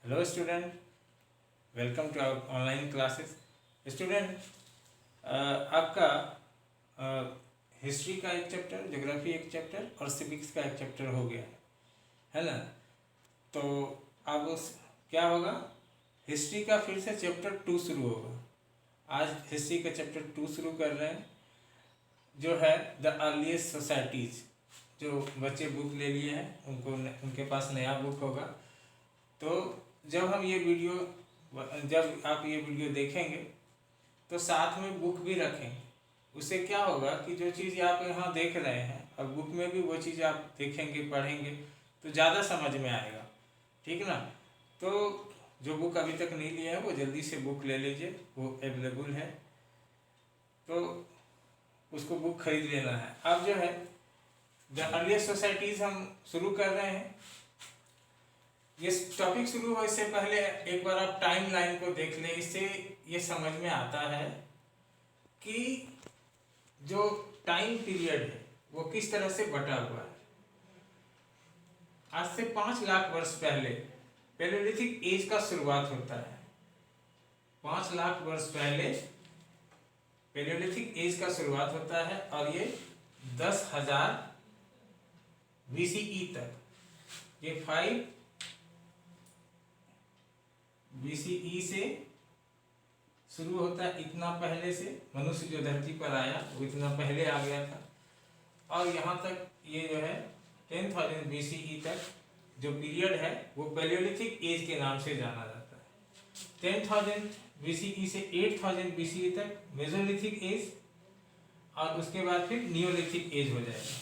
Hello student, welcome to our online classes. Student, आपका history का एक चैप्टर, ज्योग्राफी एक चैप्टर और सिविक्स का एक चैप्टर हो गया है ना। तो अब क्या होगा, हिस्ट्री का फिर से चैप्टर 2 शुरू होगा। आज हिस्ट्री का चैप्टर 2 शुरू कर रहे हैं, जो है द अर्लीस्ट सोसाइटीज़। जो बच्चे बुक ले लिए हैं उनको उनके पास नया बुक होगा। तो जब आप ये वीडियो देखेंगे तो साथ में बुक भी रखेंगे। उससे क्या होगा कि जो चीज़ आप यहाँ देख रहे हैं और बुक में भी वो चीज़ आप देखेंगे, पढ़ेंगे तो ज़्यादा समझ में आएगा, ठीक ना। तो जो बुक अभी तक नहीं लिए हैं वो जल्दी से बुक ले लीजिए, वो अवेलेबल है, तो उसको बुक खरीद लेना है। अब जो है द अर्लीस्ट सोसाइटीज़ हम शुरू कर रहे हैं। ये टॉपिक शुरू हो इससे पहले एक बार आप टाइम लाइन को देख लें। इससे ये समझ में आता है कि जो टाइम पीरियड है वो किस तरह से बटा हुआ है। आज से 5 लाख वर्ष पहले पैलेयोलिथिक एज का शुरुआत होता है। 5 लाख वर्ष पहले पैलेयोलिथिक एज का शुरुआत होता है और ये 10,000 BCE तक, ये 5 BCE से शुरू होता है। इतना पहले से मनुष्य जो धरती पर आया वो इतना पहले आ गया था, और यहाँ तक ये जो है 10,000 BCE तक जो पीरियड है वो पैलेयोलिथिक एज के नाम से जाना जाता है। 10,000 BCE से 8,000 BCE तक मेसोलिथिक एज, और उसके बाद फिर नियोलिथिक एज हो जाएगा।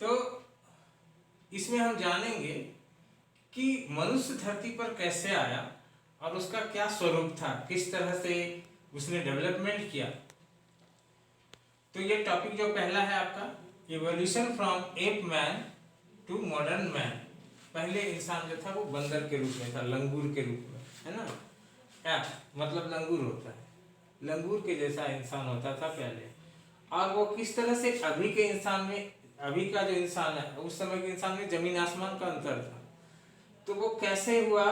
तो इसमें हम जानेंगे कि मनुष्य धरती पर कैसे आया और उसका क्या स्वरूप था, किस तरह से उसने डेवलपमेंट किया। तो ये टॉपिक जो पहला है आपका, evolution from ape man to modern man. पहले इंसान जो था वो बंदर के रूप में था, लंगूर के रूप में, है ना। एप मतलब लंगूर होता है, लंगूर के जैसा इंसान होता था पहले। और वो किस तरह से अभी के इंसान में, अभी का जो इंसान है उस समय के इंसान में जमीन आसमान का अंतर था। तो वो कैसे हुआ,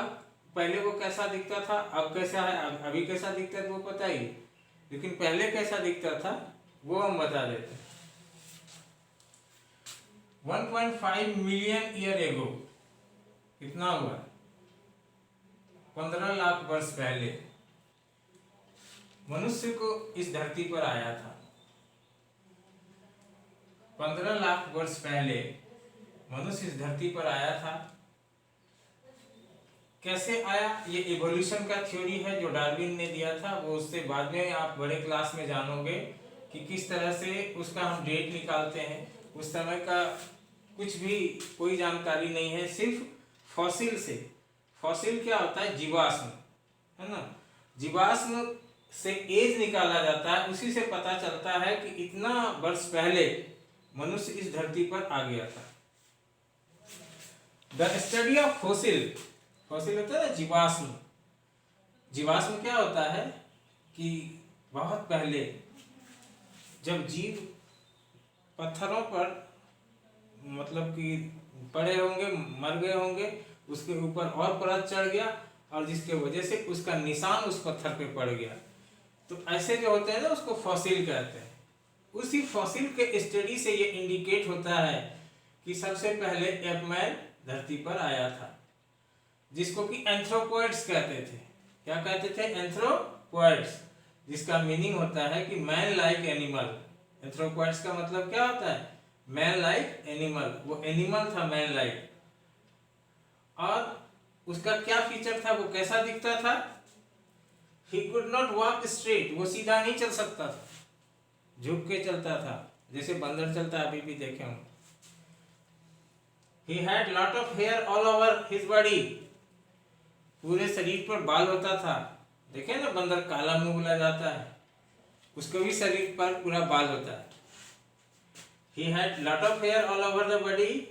पहले वो कैसा दिखता था, अब कैसा है, अभी कैसा दिखता है वो पता ही, लेकिन पहले कैसा दिखता था वो हम बता देते हैं। 1.5 मिलियन ईयर एगो, कितना हुआ, 15 लाख वर्ष पहले मनुष्य को इस धरती पर आया था। 15 लाख वर्ष पहले मनुष्य इस धरती पर आया था। कैसे आया, ये इवोल्यूशन का थ्योरी है जो डार्विन ने दिया था। वो उससे बाद में आप बड़े क्लास में जानोगे कि किस तरह से उसका हम डेट निकालते हैं। उस समय का कुछ भी कोई जानकारी नहीं है, सिर्फ फॉसिल से। फॉसिल क्या होता है, जीवाश्म, है ना। जीवाश्म से एज निकाला जाता है, उसी से पता चलता है कि इतना वर्ष पहले मनुष्य इस धरती पर आ गया था। The study of fossil, fossil होता है ना जीवाश्म। जीवाश्म क्या होता है कि बहुत पहले जब जीव पत्थरों पर मतलब कि पड़े होंगे, मर गए होंगे, उसके ऊपर और परत चढ़ गया और जिसके वजह से उसका निशान उस पत्थर पे पड़ गया। तो ऐसे जो होते हैं ना उसको फॉसिल कहते हैं। उसी फॉसिल के स्टडी से ये इंडिकेट होता है कि सबसे पहले एपमैन धरती पर आया था, जिसको कि एंथ्रोपॉइड्स कहते थे। क्या कहते थे, एंथ्रोपॉइड्स, जिसका मीनिंग होता है कि मैन लाइक एनिमल। एंथ्रोपॉइड्स का मतलब क्या होता है, मैन लाइक एनिमल। वो एनिमल था मैन लाइक। और उसका क्या फीचर था, वो कैसा दिखता था, he could not walk straight, वो सीधा नहीं चल सकता था, झुक के चलता था, जैसे बंदर चलता है, अभी भी देखे हम। He had lot of hair all over his body, पूरे शरीर पर बाल होता था। देखे ना, बंदर काला मुंह बोला जाता है, उसको भी शरीर पर पूरा बाल होता है। He had lot of hair all over the body.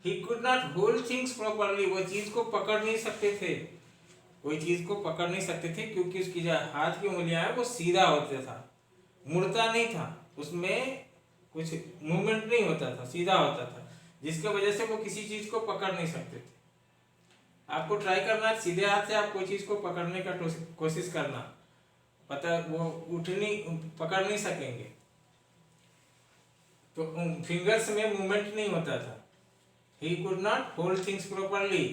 He could not hold things properly, वो चीज को पकड़ नहीं सकते थे, कोई चीज को पकड़ नहीं सकते थे, क्योंकि उसकी जो हाथ की उंगलियां हैं वो सीधा होता था, मुड़ता नहीं था, उसमें कुछ मूवमेंट नहीं होता था, सीधा होता था, जिसके वजह से वो किसी चीज को पकड़ नहीं सकते थे। आपको ट्राई करना है सीधे हाथ से आप कोई चीज को पकड़ने का कोशिश करना, पता वो उठनी पकड़ नहीं सकेंगे, तो फिंगर्स में मूवमेंट नहीं होता था। He could not hold things properly,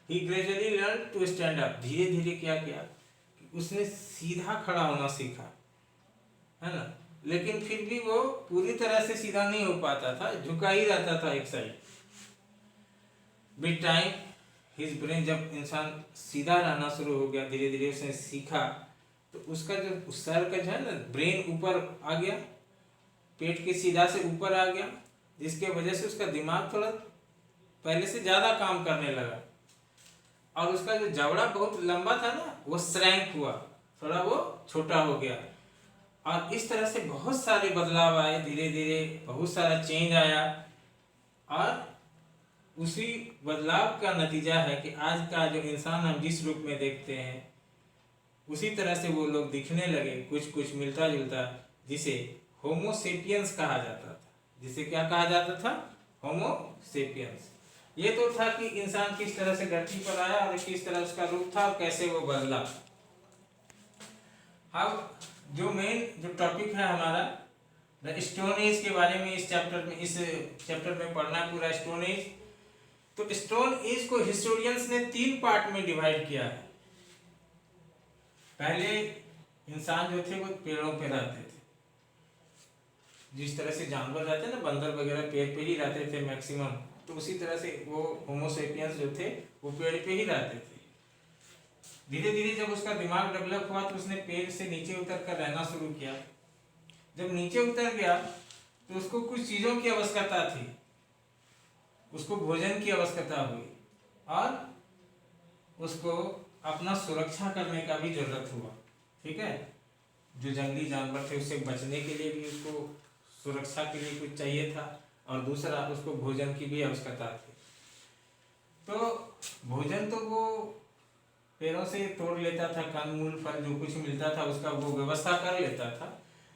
he gradually learn to stand up. धीरे धीरे क्या किया, उसने सीधा खड़ा होना सीखा, है ना। लेकिन फिर भी वो पूरी तरह से सीधा नहीं हो पाता था, झुका ही रहता था एक side. With time his brain, जब इंसान सीधा रहना शुरू हो गया, धीरे धीरे उसने सीखा, तो उसका जो सर का जो है ना ब्रेन ऊपर आ गया, पेट के सीधा से ऊपर आ गया, जिसके वजह से उसका दिमाग थोड़ा पहले से ज्यादा काम करने लगा, और उसका जो जबड़ा बहुत लंबा था ना वो श्रैंक हुआ, थोड़ा वो छोटा हो गया। और इस तरह से बहुत सारे बदलाव आए, धीरे धीरे बहुत सारा चेंज आया, और उसी बदलाव का नतीजा है कि आज का जो इंसान हम जिस रूप में देखते हैं उसी तरह से वो लोग दिखने लगे, कुछ कुछ मिलता जुलता, जिसे होमो सेपियंस कहा जाता था। जिसे क्या कहा जाता था, होमो सेपियंस। ये तो था कि इंसान किस तरह से धरती पर आया और किस तरह उसका रूप था और कैसे वो बदला। अब जो मेन जो टॉपिक है हमारा द स्टोन एज के बारे में, इस चैप्टर में पढ़ना है पूरा स्टोन एज। तो स्टोन एज को हिस्टोरियंस ने 3 पार्ट में डिवाइड किया है। पहले इंसान जो थे वो पेड़ों पे रहते थे, जिस तरह से जानवर रहते हैं ना, बंदर वगैरह पेड़ पे ही रहते थे मैक्सिमम, तो उसी तरह से वो होमो सेपियंस जो थे वो पेड़ पे ही रहते थे। धीरे धीरे जब उसका दिमाग डेवलप हुआ तो उसने पेड़ से नीचे उतर कर रहना शुरू किया। जब नीचे उतर गया तो उसको कुछ चीजों की आवश्यकता थी, उसको भोजन की आवश्यकता हुई, और उसको अपना सुरक्षा करने का भी जरूरत हुआ। ठीक है, जो जंगली जानवर थे उससे बचने के लिए भी उसको सुरक्षा के लिए कुछ चाहिए था, और दूसरा उसको भोजन की भी आवश्यकता थी। तो भोजन तो वो पेड़ों से तोड़ लेता था, कंदमूल फल जो कुछ मिलता था उसका वो व्यवस्था कर लेता था,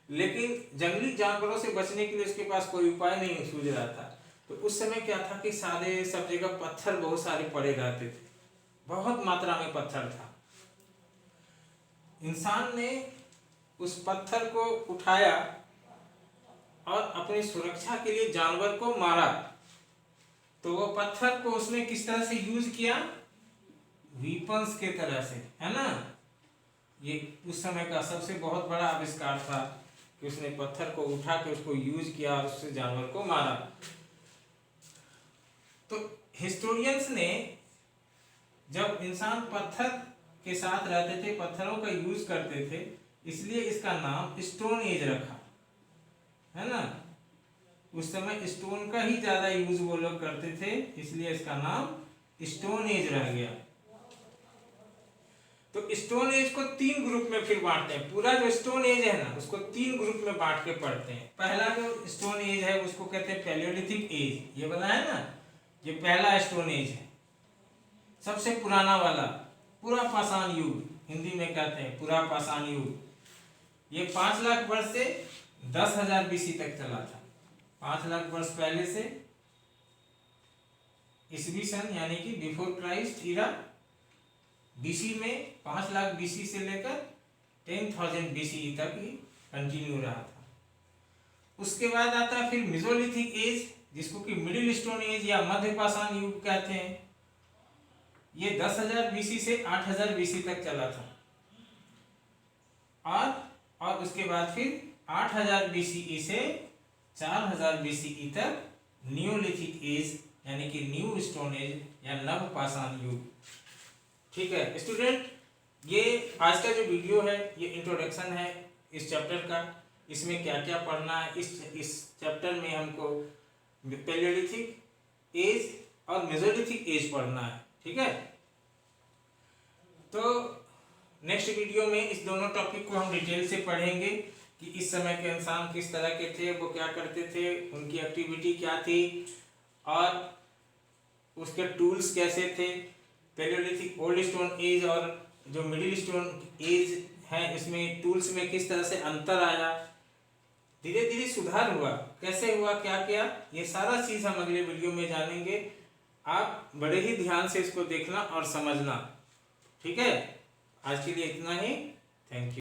लेकिन जंगली जानवरों से बचने के लिए उसके पास कोई उपाय नहीं सूझ रहा था। तो उस समय क्या था कि सारे सब जगह पत्थर बहुत सारे पड़े रहते थे, बहुत मात्रा में पत्थर था। इंसान ने उस पत्थर को उठाया और अपनी सुरक्षा के लिए जानवर को मारा। तो वो पत्थर को उसने किस तरह से यूज किया, वीपन्स के तरह से, है ना। ये उस समय का सबसे बहुत बड़ा आविष्कार था कि उसने पत्थर को उठा के उसको यूज किया और उससे जानवर को मारा। तो हिस्टोरियंस ने जब इंसान पत्थर के साथ रहते थे, पत्थरों का यूज करते थे, इसलिए इसका नाम स्टोन एज रखा, है ना। उस समय स्टोन का ही ज्यादा यूज वो लोग करते थे, इसलिए इसका नाम स्टोन एज रह गया। तो स्टोन एज को 3 ग्रुप में फिर बांटते हैं। पूरा जो स्टोन एज है ना उसको 3 ग्रुप में बांट के पढ़ते हैं। पहला जो स्टोन एज है उसको कहते हैं पैलियोलिथिक एज, ये बना है ना, ये पहला स्टोन एज है, सबसे पुराना वाला, पूरा पाषाण युग, हिंदी में कहते हैं पूरा पाषाण युग। ये 5 लाख वर्ष से 10,000 BC तक चला था। 5 लाख वर्ष पहले से ईसवी सन यानी कि बिफोर क्राइस्ट इरा, BC में 5 लाख BC से लेकर 10,000 BC तक ही कंटिन्यू रहा था। उसके बाद आता है फिर मेसोलिथिक एज, जिसको कि मिडिल स्टोन एज या मध्य पाषाण युग कहते हैं। ये 10,000 BC से 8,000 BC तक चला था। और उसके बाद फिर 8,000 BCE से 4,000 BCE तक न्यूलिथिक एज यानी कि न्यू स्टोन एज या नव पाषाण युग। ठीक है स्टूडेंट, ये आज का जो वीडियो है ये इंट्रोडक्शन है इस चैप्टर का। इसमें क्या क्या पढ़ना है, इस चैप्टर में हमको पैलियोलिथिक एज और मेसोलिथिक एज पढ़ना है। ठीक है, तो नेक्स्ट वीडियो में इस दोनों टॉपिक को हम डिटेल से पढ़ेंगे कि इस समय के इंसान किस तरह के थे, वो क्या करते थे, उनकी एक्टिविटी क्या थी और उसके टूल्स कैसे थे। पैलियोलिथिक ओल्ड स्टोन एज और जो मिडिल स्टोन एज है इसमें टूल्स में किस तरह से अंतर आया, धीरे धीरे सुधार हुआ, कैसे हुआ, क्या किया, ये सारा चीज हम अगले वीडियो में जानेंगे। आप बड़े ही ध्यान से इसको देखना और समझना। ठीक है, आज के लिए इतना ही। Thank you.